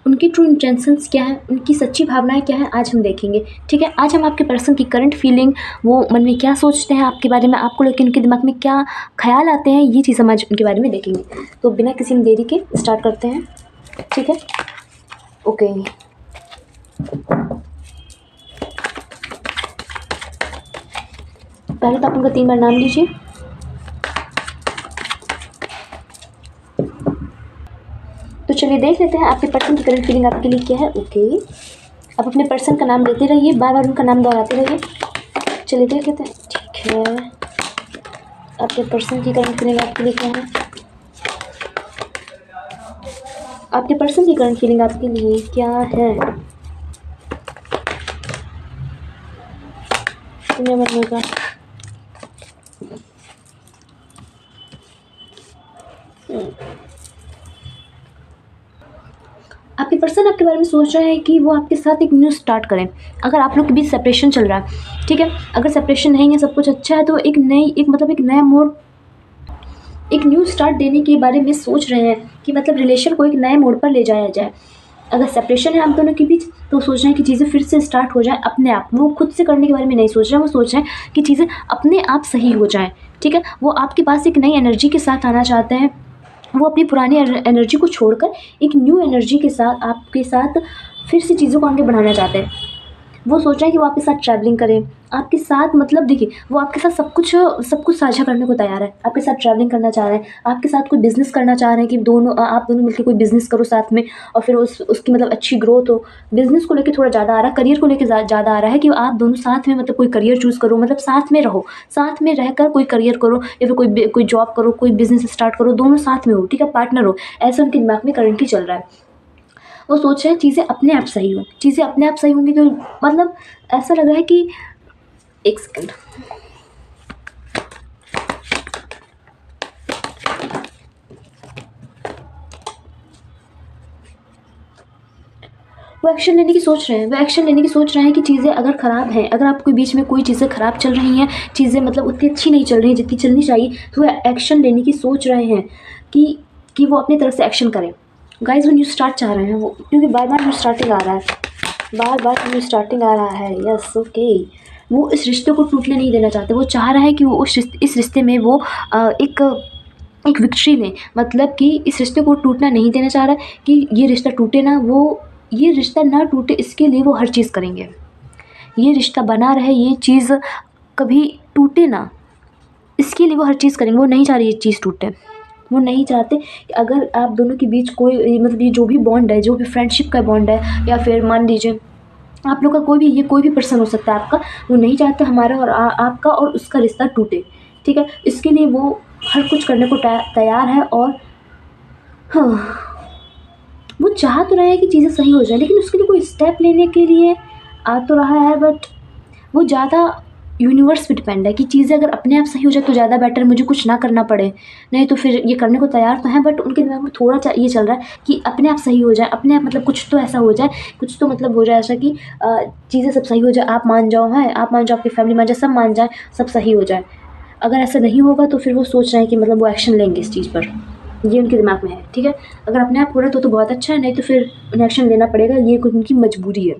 उनकी true intentions क्या है, उनकी सच्ची भावनाएं क्या है, आज हम देखेंगे। ठीक है, आज हम आपके पर्सन की करंट फीलिंग, वो मन में क्या सोचते हैं आपके बारे में, आपको लेकर उनके दिमाग में क्या ख्याल आते हैं, ये चीज़ हम आज उनके बारे में देखेंगे। तो बिना किसी में देरी के स्टार्ट करते हैं। ठीक है, ओके। पहले तो आप उनका 3 बार नाम लीजिए। तो चलिए देख लेते हैं आपके पर्सन की करंट फीलिंग आपके लिए क्या है। ओके, आप अपने पर्सन का नाम लेते रहिए, बार बार उनका नाम दोहराते रहिए। चलिए देख लेते हैं। ठीक है, आपके पर्सन की करंट फीलिंग आपके लिए क्या है। आपके पर्सन की करंट फीलिंग आपके लिए क्या है। बनने का आपके पर्सन आपके बारे में सोच रहे हैं कि वो आपके साथ एक न्यू स्टार्ट करें। अगर आप लोग के बीच सेपरेशन चल रहा है, ठीक है, अगर सेपरेशन नहीं है, सब कुछ अच्छा है, तो एक नया मोड़, एक न्यू स्टार्ट देने के बारे में सोच रहे हैं कि मतलब रिलेशन को एक नए मोड़ पर ले जाया जाए। अगर सेपरेशन है आप दोनों के बीच, तो सोच रहे हैं कि चीज़ें फिर से स्टार्ट हो जाए अपने आप। वो खुद से करने के बारे में नहीं सोच रहे हैं, वो सोच रहे हैं कि चीज़ें अपने आप सही हो जाएं। ठीक है, वो आपके पास एक नई एनर्जी के साथ आना चाहते हैं। वो अपनी पुरानी एनर्जी को छोड़कर एक न्यू एनर्जी के साथ आपके साथ फिर से चीज़ों को आगे बढ़ाना चाहते हैं। वो सोच रहे हैं कि वो आपके साथ ट्रैवलिंग करें आपके साथ, मतलब देखिए वो आपके साथ सब कुछ साझा करने को तैयार है। आपके साथ ट्रैवलिंग करना चाह रहे हैं, आपके साथ कोई बिज़नेस करना चाह रहे हैं कि आप दोनों मिलकर कोई बिज़नेस करो साथ में, और फिर उसकी मतलब अच्छी ग्रोथ हो। बिज़नेस को लेके थोड़ा ज़्यादा आ रहा है, करियर को लेके ज़्यादा आ रहा है कि आप दोनों साथ में मतलब कोई करियर चूज़ करो, मतलब साथ में रहो, साथ में रहकर कोई करियर करो, या फिर कोई जॉब करो, कोई बिज़नेस स्टार्ट करो, दोनों साथ में हो। ठीक है, पार्टनर हो, ऐसा उनके दिमाग में करंटली चल रहा है। वो सोच रहे हैं चीज़ें अपने आप सही हो, चीज़ें अपने आप सही होंगी तो मतलब ऐसा लग रहा है कि एक सेकंड, वो एक्शन लेने की सोच रहे हैं कि चीज़ें अगर ख़राब हैं, अगर आपके बीच में कोई चीज़ें ख़राब चल रही हैं, चीज़ें मतलब उतनी अच्छी नहीं चल रही हैं जितनी चलनी चाहिए, तो वो एक्शन लेने की सोच रहे हैं कि वो अपनी तरफ से एक्शन करें। गाइस, वो न्यू स्टार्ट चाह रहे हैं वो, क्योंकि बार बार न्यू स्टार्टिंग आ रहा है, न्यू स्टार्टिंग आ रहा है। Yes, okay. वो इस रिश्ते को टूटने नहीं देना चाहते। वो चाह रहा है कि वो इस रिश्ते में वो एक विक्ट्री लें, मतलब कि इस रिश्ते को टूटना नहीं देना चाह रहा है कि ये रिश्ता टूटे ना, वो ये रिश्ता ना टूटे इसके लिए वो हर चीज़ करेंगे। ये रिश्ता बना रहे, ये चीज़ कभी टूटे ना, इसके लिए वो हर चीज़ करेंगे। वो नहीं चाह रही ये चीज़ टूटे। वो नहीं चाहते कि अगर आप दोनों के बीच कोई मतलब ये जो भी बॉन्ड है, जो भी फ्रेंडशिप का बॉन्ड है, या फिर मान लीजिए आप लोग का कोई भी पर्सन हो सकता है आपका, वो नहीं चाहते हमारा और आपका और उसका रिश्ता टूटे। ठीक है, इसके लिए वो हर कुछ करने को तैयार है। और हाँ, वो चाह तो रहे हैं कि चीज़ें सही हो जाए, लेकिन उसके लिए कोई स्टेप लेने के लिए आ तो रहा है, बट वो ज़्यादा यूनिवर्स पे डिपेंड है कि चीज़ें अगर अपने आप सही हो जाए तो ज़्यादा बेटर, मुझे कुछ ना करना पड़े। नहीं तो फिर ये करने को तैयार तो हैं, बट उनके दिमाग में थोड़ा ये चल रहा है कि अपने आप सही हो जाए, अपने आप मतलब कुछ तो ऐसा हो जाए, कुछ तो मतलब हो जाए ऐसा कि चीज़ें सब सही हो जाए, आप मान जाओ, हैं आप मान जाओ, आपकी फैमिली मान जाए, सब मान जाए, सब सही हो जाए। अगर ऐसा नहीं होगा तो फिर वो सोच रहे हैं कि मतलब वो एक्शन लेंगे इस चीज़ पर। ये उनके दिमाग में है। ठीक है, अगर अपने आप हो रहा है तो बहुत अच्छा है, नहीं तो फिर उन्हें एक्शन लेना पड़ेगा, ये कुछ उनकी मजबूरी है।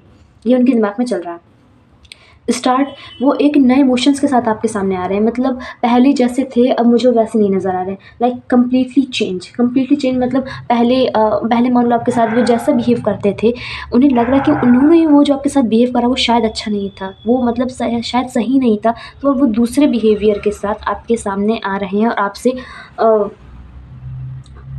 ये उनके दिमाग में चल रहा है। स्टार्ट, वो एक नए इमोशंस के साथ आपके सामने आ रहे हैं, मतलब पहले जैसे थे अब मुझे वैसे नहीं नज़र आ रहे हैं। लाइक कम्प्लीटली चेंज, मतलब पहले मान लो आपके साथ वो जैसा बिहेव करते थे, उन्हें लग रहा है कि उन्होंने वो जो आपके साथ बिहेव करा वो शायद अच्छा नहीं था, वो मतलब शायद सही नहीं था, तो अब वो दूसरे बिहेवियर के साथ आपके सामने आ रहे हैं और आपसे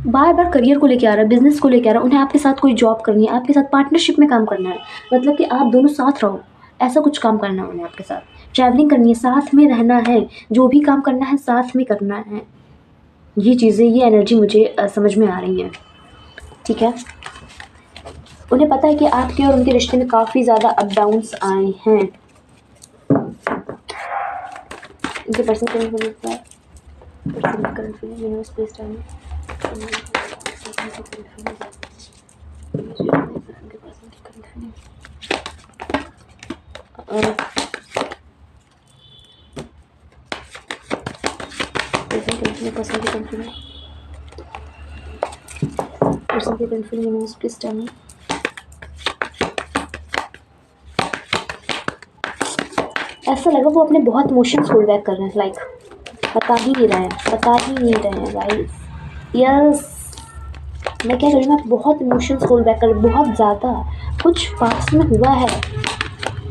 बार बार करियर को लेके आ रहा है, बिज़नेस को लेके आ रहा है, उन्हें आपके साथ कोई जॉब करनी है, आपके साथ पार्टनरशिप में काम करना है, मतलब कि आप दोनों साथ रहो, ऐसा कुछ काम करना है उन्हें आपके साथ। ट्रैवलिंग करनी है, साथ में रहना है, जो भी काम करना है साथ में करना है। ये चीज़ें, ये एनर्जी मुझे समझ में आ रही है। ठीक है, उन्हें पता है कि आपके और उनके रिश्ते में काफ़ी ज़्यादा अप डाउन्स आए हैं। इनके पर्सन प्लीज टेल मी। ऐसा लगा वो अपने बहुत इमोशंस होल्ड बैक कर रहे हैं, लाइक बता ही नहीं रहे हैं, बता ही नहीं रहे हैं गाइस। यस, मैं क्या करूँ, मैं बहुत इमोशंस होल्ड बैक कर रही हूँ, बहुत ज़्यादा। कुछ पास्ट में हुआ है,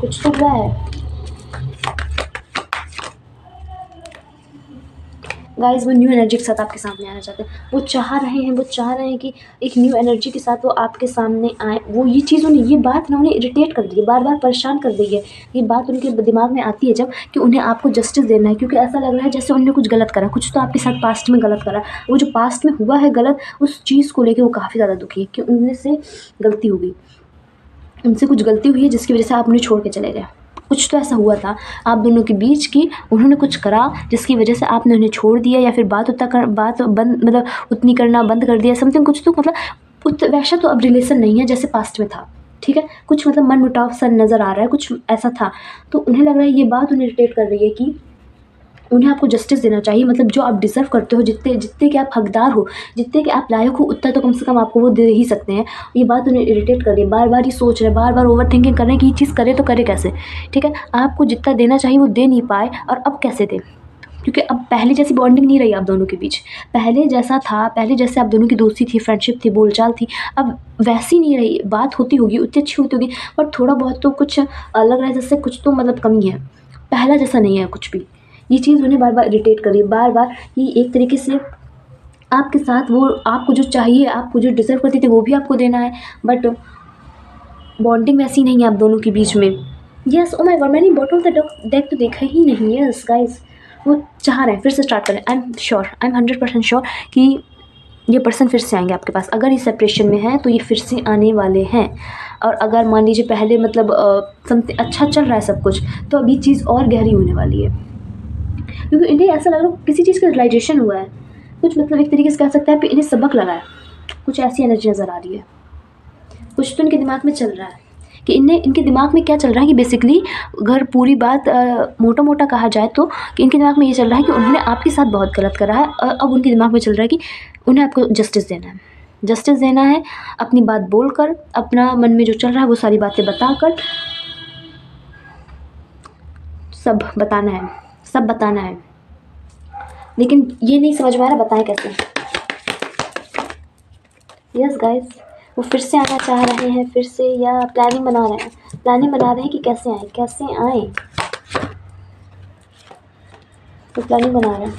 कुछ तो हुआ है गाइस। वो न्यू एनर्जी के साथ आपके सामने आना चाहते हैं, वो चाह रहे हैं कि एक न्यू एनर्जी के साथ वो आपके सामने आए। वो ये चीज़ उन्हें, ये बात ना उन्हें इरिटेट कर दी है, बार बार परेशान कर रही है। ये बात उनके दिमाग में आती है जब, कि उन्हें आपको जस्टिस देना है, क्योंकि ऐसा लग रहा है जैसे उन्होंने कुछ गलत करा, कुछ तो आपके साथ पास्ट में गलत करा। वो जो पास्ट में हुआ है गलत, उस चीज़ को लेकर वो काफ़ी ज़्यादा दुखी है कि उनमें से गलती हो गई, उनसे कुछ गलती हुई है जिसकी वजह से आप उन्हें छोड़ के चले गए। कुछ तो ऐसा हुआ था आप दोनों के बीच की, उन्होंने कुछ करा जिसकी वजह से आपने उन्हें छोड़ दिया, या फिर बात बंद, मतलब उतनी करना बंद कर दिया, समथिंग कुछ तो, मतलब वैसा तो अब रिलेशन नहीं है जैसे पास्ट में था, ठीक है। कुछ मतलब मन मुटाव सा नज़र आ रहा है, कुछ ऐसा था। तो उन्हें लग रहा है, ये बात उन्हें इरिटेट कर रही है कि उन्हें आपको जस्टिस देना चाहिए, मतलब जो आप डिज़र्व करते हो, जितने जितने के आप हकदार हो, जितने के आप लायक हो, उतना तो कम से कम आपको वो दे ही सकते हैं। ये बात उन्हें इरिटेट कर रही है, बार बार ये सोच रहे हैं, बार बार ओवर थिंकिंग कर रहे हैं कि ये चीज़ करे तो करे कैसे, ठीक है। आपको जितना देना चाहिए वो दे नहीं पाए, और अब कैसे दें, क्योंकि अब पहले जैसी बॉन्डिंग नहीं रही आप दोनों के बीच। पहले जैसा था, पहले जैसे आप दोनों की दोस्ती थी, फ्रेंडशिप थी, बोलचाल थी, अब वैसी नहीं रही। बात होती होगी, उतनी अच्छी होती होगी, पर थोड़ा बहुत तो कुछ लग रहा है जैसे कुछ तो मतलब कमी है, पहला जैसा नहीं है कुछ भी। ये चीज़ उन्हें बार बार इरिटेट कर रही है, बार बार कि एक तरीके से आपके साथ वो, आपको जो चाहिए, आपको जो डिज़र्व करती थी वो भी आपको देना है, बट बॉन्डिंग वैसी नहीं है आप दोनों के बीच में। यस, ओ माय गॉड, मैंने बॉटम ऑफ द डेक तो देखा ही नहीं। यस गाइस, वो चाह रहे हैं फिर से स्टार्ट करें। I am sure, I am 100% sure कि ये पर्सन फिर से आएंगे आपके पास। अगर ये सेपरेशन में है तो ये फिर से आने वाले हैं। और अगर मान लीजिए पहले मतलब समथिंग अच्छा चल रहा है सब कुछ, तो अभी चीज़ और गहरी होने वाली है, क्योंकि इन्हें ऐसा लग रहा है किसी चीज़ का रियलाइजेशन हुआ है, कुछ मतलब एक तरीके से कह सकते हैं कि इन्हें सबक लगा है। कुछ ऐसी एनर्जी नज़र आ रही है, कुछ तो इनके दिमाग में चल रहा है कि इनके दिमाग में क्या चल रहा है कि बेसिकली, अगर पूरी बात मोटा मोटा कहा जाए तो, कि इनके दिमाग में ये चल रहा है कि उन्होंने आपके साथ बहुत गलत करा है, और अब उनके दिमाग में चल रहा है कि उन्हें आपको जस्टिस देना है, जस्टिस देना है। अपनी बात बोलकर, अपना मन में जो चल रहा है वो सारी बातें बताकर, सब बताना है, सब बताना है। लेकिन ये नहीं समझ में आ रहा बताएं कैसे। यस गाइस, वो फिर से आना चाह रहे हैं, फिर से, या प्लानिंग बना रहे हैं, कि कैसे आए, तो प्लानिंग बना रहे हैं।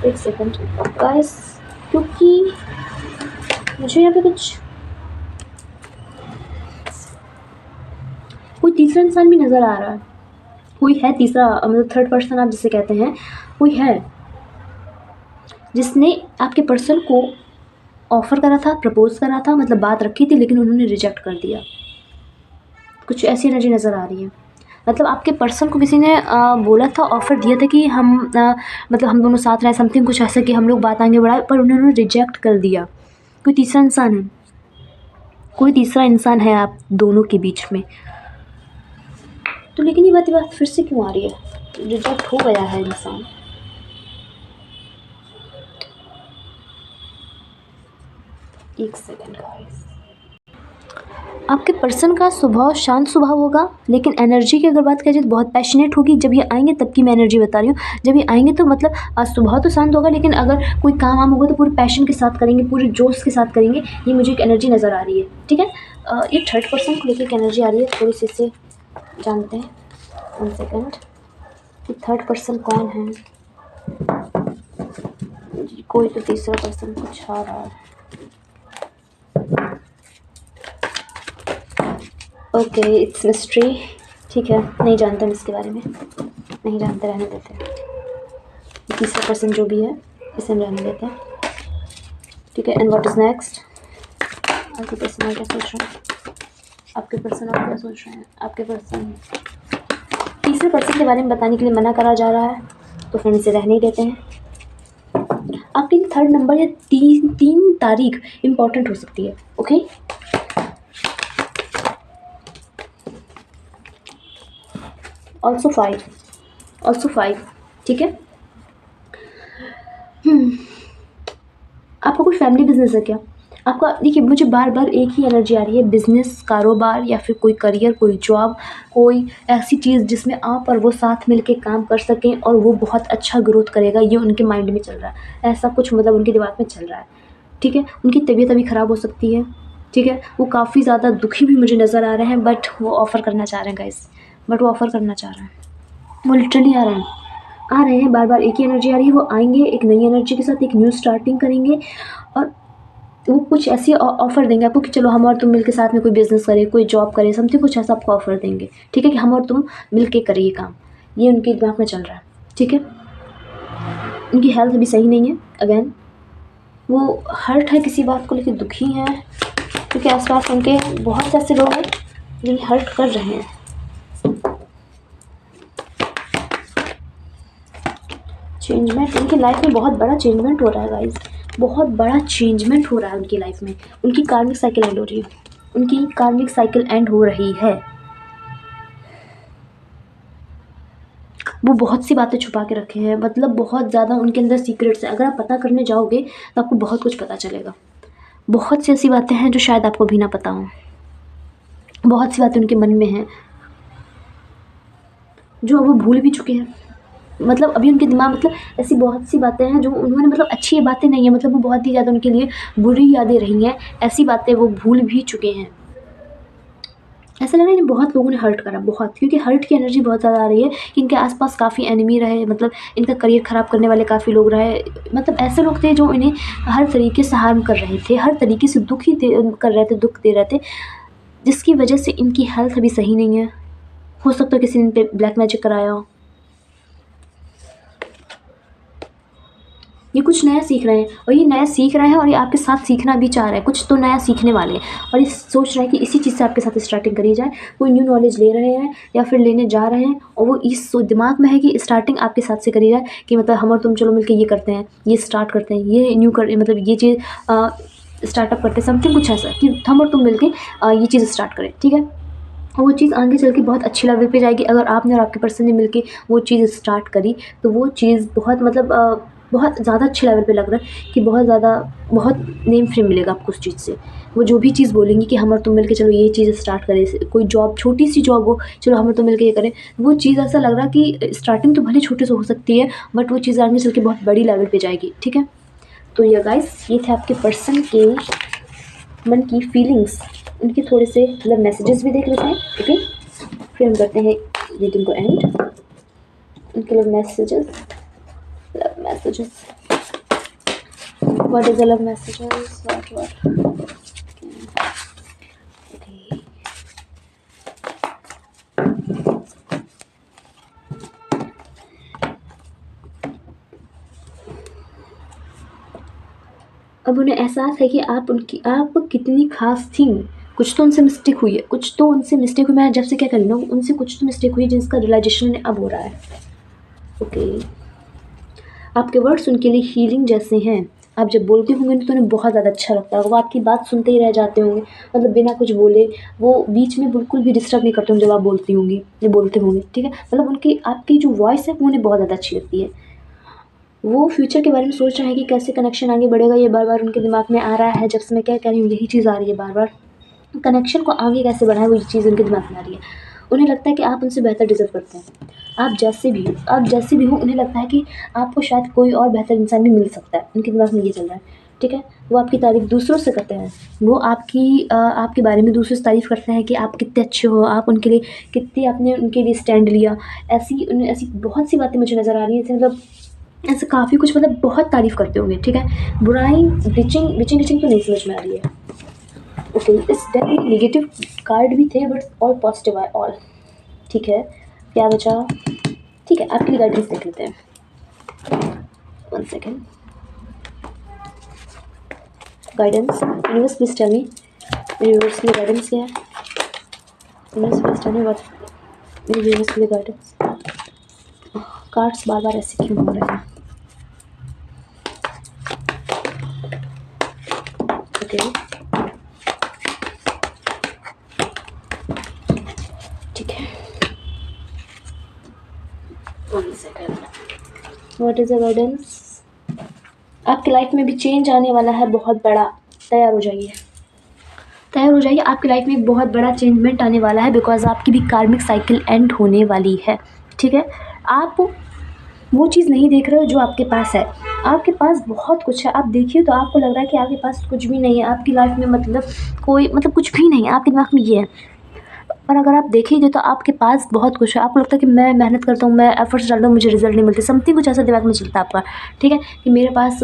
एक सेकंड गाइस, क्योंकि मुझे यहाँ पे कोई तीसरा इंसान भी नज़र आ रहा है। कोई है तीसरा, मतलब थर्ड पर्सन आप जिसे कहते हैं, कोई है जिसने आपके पर्सन को ऑफ़र करा था, प्रपोज़ करा था, मतलब बात रखी थी, लेकिन उन्होंने रिजेक्ट कर दिया। कुछ ऐसी एनर्जी नज़र आ रही है, मतलब आपके पर्सन को किसी ने बोला था, ऑफ़र दिया था कि हम मतलब हम दोनों साथ रहें, समथिंग कुछ ऐसा कि हम लोग बात आगे बढ़ाएं, पर उन्होंने रिजेक्ट कर दिया। कोई तीसरा इंसान है, कोई तीसरा इंसान है आप दोनों के बीच में। तो लेकिन ये बात फिर से क्यों आ रही है, रिजेक्ट हो गया है इंसान। एक सेकेंड गाइस, आपके पर्सन का स्वभाव शांत स्वभाव होगा, लेकिन एनर्जी की अगर बात की जाए तो बहुत पैशनेट होगी। जब ये आएंगे तब की मैं एनर्जी बता रही हूँ, जब ये आएंगे तो मतलब स्वभाव तो शांत होगा, लेकिन अगर कोई काम वाम होगा तो पूरे पैशन के साथ करेंगे, पूरे जोश के साथ करेंगे। ये मुझे एक एनर्जी नज़र आ रही है, ठीक है। ये थर्ड पर्सन को लेकर एक एनर्जी आ रही है, थोड़ी सी इसे जानते हैं। 1 सेकेंड, ये थर्ड पर्सन कौन है? कोई तो तीसरा पर्सन कुछ आ रहा है। ओके, इट्स मिस्ट्री, ठीक है, नहीं जानते हम इसके बारे में, नहीं जानते, रहने देते हैं। तीसरा पर्सन जो भी है इसे हम रहने देते हैं, ठीक है। And what is next? आपके पर्सन क्या सोच रहे हैं? आपके पर्सन आप क्या सोच रहे हैं? आपके पर्सन तीसरे पर्सन के बारे में बताने के लिए मना करा जा रहा है, तो फिर इसे रहने ही देते हैं। आपके लिए 3rd नंबर या 3 तारीख इम्पॉर्टेंट हो सकती है, ओके। ऑल्सो 5, ठीक है। आपका कोई फैमिली बिजनेस है क्या? आपका देखिए, मुझे बार बार एक ही एनर्जी आ रही है, बिजनेस, कारोबार या फिर कोई करियर, कोई जॉब, कोई ऐसी चीज़ जिसमें आप और वो साथ मिलके काम कर सकें और वो बहुत अच्छा ग्रोथ करेगा, ये उनके माइंड में चल रहा है। ऐसा कुछ मतलब उनके दिमाग में चल रहा है, ठीक है। उनकी तबीयत अभी ख़राब हो सकती है, ठीक है। वो काफ़ी ज़्यादा दुखी भी मुझे नज़र आ रहे हैं, बट वो ऑफ़र करना चाह रहे हैं गाइस, बट वो ऑफ़र करना चाह रहे हैं, वो लिटरली आ रहे हैं, बार बार एक ही एनर्जी आ रही है। वो आएंगे एक नई एनर्जी के साथ, एक न्यू स्टार्टिंग करेंगे और वो कुछ ऐसी ऑफ़र देंगे आपको कि चलो हम और तुम मिलके साथ में कोई बिज़नेस करें, कोई जॉब करें, समथिंग कुछ ऐसा आपको ऑफ़र देंगे, ठीक है, कि हम और तुम मिलके करें ये काम। ये उनके दिमाग में चल रहा है, ठीक है। उनकी हेल्थ अभी सही नहीं है, अगेन वो हर्ट है, किसी बात को लेकर दुखी हैं, क्योंकि आसपास उनके बहुत से ऐसे लोग हैं जो हर्ट कर रहे हैं। चेंजमेंट उनकी लाइफ में बहुत बड़ा चेंजमेंट हो रहा है गाइस, बहुत बड़ा चेंजमेंट हो रहा है उनकी लाइफ में। उनकी कार्मिक साइकिल एंड हो रही है, उनकी कार्मिक साइकिल एंड हो रही है। वो बहुत सी बातें छुपा के रखे हैं, मतलब बहुत ज़्यादा उनके अंदर सीक्रेट्स है। अगर आप पता करने जाओगे तो आपको बहुत कुछ पता चलेगा। बहुत सी ऐसी बातें हैं जो शायद आपको भी ना पता हो, बहुत सी बातें उनके मन में हैं जो अब वो भूल भी चुके हैं। मतलब अभी उनके दिमाग, मतलब ऐसी बहुत सी बातें हैं जो उन्होंने, मतलब अच्छी बातें नहीं है, मतलब वो बहुत ही ज़्यादा उनके लिए बुरी यादें रही हैं, ऐसी बातें वो भूल भी चुके हैं। ऐसा लग रहा है इन्हें बहुत लोगों ने हर्ट करा, बहुत, क्योंकि हर्ट की एनर्जी बहुत ज़्यादा आ रही है कि इनके आसपास काफ़ी एनिमी रहे, मतलब इनका करियर ख़राब करने वाले काफ़ी लोग रहे, मतलब ऐसे लोग थे जो इन्हें हर तरीके से हार्म कर रहे थे, हर तरीके से दुखी कर रहे थे, दुख दे रहे थे, जिसकी वजह से इनकी हेल्थ अभी सही नहीं है। हो सकता है किसी ने इन पे ब्लैक मैजिक कराया हो। ये कुछ नया सीख रहे हैं, और ये नया सीख रहे हैं और ये आपके साथ सीखना भी चाह रहे हैं, कुछ तो नया सीखने वाले हैं, और ये सोच रहे हैं कि इसी चीज़ से आपके साथ स्टार्टिंग करी जाए। कोई न्यू नॉलेज ले रहे हैं या फिर लेने जा रहे हैं, और वो इस दिमाग में है कि स्टार्टिंग आपके साथ से करी जाए, कि मतलब हम और तुम चलो मिलकर ये करते हैं, ये स्टार्ट करते हैं, ये न्यू कर, मतलब ये चीज़ स्टार्टअप करते हैं, समथिंग कुछ ऐसा कि हम और तुम मिलकर ये चीज़ स्टार्ट करें, ठीक है। वो चीज़ आगे चल के बहुत अच्छी लेवल पे जाएगी। अगर आपने और आपके पर्सन ने मिलके वो चीज़ स्टार्ट करी तो वो चीज़ बहुत, मतलब बहुत ज़्यादा अच्छे लेवल पे लग रहा है कि बहुत ज़्यादा, बहुत नेम फेम मिलेगा आपको उस चीज़ से। वो जो भी चीज़ बोलेंगी कि हम और तुम मिलके चलो ये चीज़ स्टार्ट करें, कोई जॉब, छोटी सी जॉब हो, चलो हम और तुम मिलके ये करें, वो चीज़ ऐसा लग रहा है कि स्टार्टिंग तो भले छोटे से हो सकती है, बट वो चीज़ आगे चल के बहुत बड़ी लेवल पे जाएगी, ठीक है। तो ये गाइस, ये थे आपके पर्सन के मन की फीलिंग्स, उनके थोड़े से मतलब मैसेजेस भी देख लेते हैं, ओके, फिर हम करते हैं रीडिंग को एंड। उनके love messages, love messages, what is the love messages, what okay. अब उन्हें एहसास है कि आप कितनी खास थी, कुछ तो उनसे मिस्टेक हुई है, कुछ तो उनसे मिस्टेक हुई, मैं जब से क्या कर रही हूँ, उनसे कुछ तो मिस्टेक हुई जिसका रियलाइजेशन अब हो रहा है, ओके। आपके वर्ड्स उनके लिए हीलिंग जैसे हैं। आप जब बोलते होंगे तो उन्हें बहुत ज़्यादा अच्छा लगता है, वो आपकी बात सुनते ही रह जाते होंगे, मतलब बिना कुछ बोले, वो बीच में बिल्कुल भी डिस्टर्ब नहीं करते होंगे जब आप बोलती होंगी या बोलते होंगे, ठीक है। मतलब उनकी, आपकी जो वॉइस है वो उन्हें बहुत ज़्यादा अच्छी लगती है। वो फ्यूचर के बारे में सोच रहे हैं कि कैसे कनेक्शन आगे बढ़ेगा, ये बार बार उनके दिमाग में आ रहा है। जब से मैं क्या कह रही हूँ यही चीज़ आ रही है बार बार, कनेक्शन को आगे कैसे बढ़ाएं, वो ये चीज़ उनके दिमाग में आ रही है। उन्हें लगता है कि आप उनसे बेहतर डिज़र्व करते हैं, आप जैसे भी हो, उन्हें लगता है कि आपको शायद कोई और बेहतर इंसान भी मिल सकता है, उनके दिमाग में ये चल रहा है, ठीक है। वो आपकी तारीफ़ दूसरों से करते हैं, वो आपके बारे में दूसरों से तारीफ़ करते हैं कि आप कितने अच्छे हो, आप उनके लिए कितनी, आपने उनके लिए स्टैंड लिया। ऐसी बहुत सी बातें मुझे नज़र आ रही हैं, ऐसे मतलब ऐसे काफ़ी कुछ, मतलब बहुत तारीफ़ करते होंगे, ठीक है। बुराई, बिचिंग तो नहीं समझ में आ रही है, ओके। इस डेक में नेगेटिव कार्ड भी थे बट ऑल पॉजिटिव है, ऑल ठीक है। क्या बचा, ठीक है, आपके लिए गाइडेंस देख लेते हैं, 1 second. Guidance, universe please tell me, universe के लिए गाइडेंस क्या है, universe please tell me what, मेरे यूनिवर्स के लिए गाइडेंस। कार्ड्स बार बार ऐसे क्यों हो रहे हैं, ओके, ठीक है। 1 second, what is the guidance. आपकी लाइफ में भी चेंज आने वाला है बहुत बड़ा, तैयार हो जाइए, तैयार हो जाइए। आपकी लाइफ में एक बहुत बड़ा चेंजमेंट आने वाला है, बिकॉज आपकी भी कार्मिक साइकिल एंड होने वाली है। ठीक है, आप वो चीज़ नहीं देख रहे हो जो आपके पास है। आपके पास बहुत कुछ है, आप देखिए तो आपको लग रहा है कि आपके पास कुछ भी नहीं है आपकी लाइफ में, मतलब कोई मतलब कुछ भी नहीं है आपके दिमाग में ये है। पर अगर आप देखेंगे तो आपके पास बहुत कुछ है। आपको लगता है कि मैं मेहनत करता हूँ, मैं एफर्ट्स डालता हूँ, मुझे रिजल्ट नहीं मिलते, समथिंग कुछ ऐसा दिमाग में चलता है आपका। ठीक है, कि मेरे पास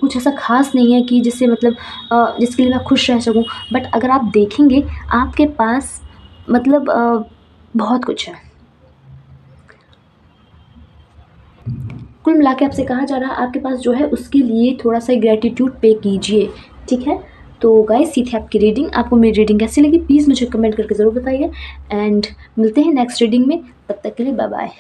कुछ ऐसा खास नहीं है कि जिससे मतलब जिसके लिए मैं खुश रह सकूँ। बट अगर आप देखेंगे आपके पास मतलब बहुत कुछ है। कुल मिला के आपसे कहा जा रहा है आपके पास जो है उसके लिए थोड़ा सा ग्रेटिट्यूड पे कीजिए। ठीक है, तो गाइस ये थी आपकी रीडिंग। आपको मेरी रीडिंग कैसी लगी प्लीज़ मुझे कमेंट करके ज़रूर बताइए, एंड मिलते हैं नेक्स्ट रीडिंग में। तब तक के लिए बाय बाय।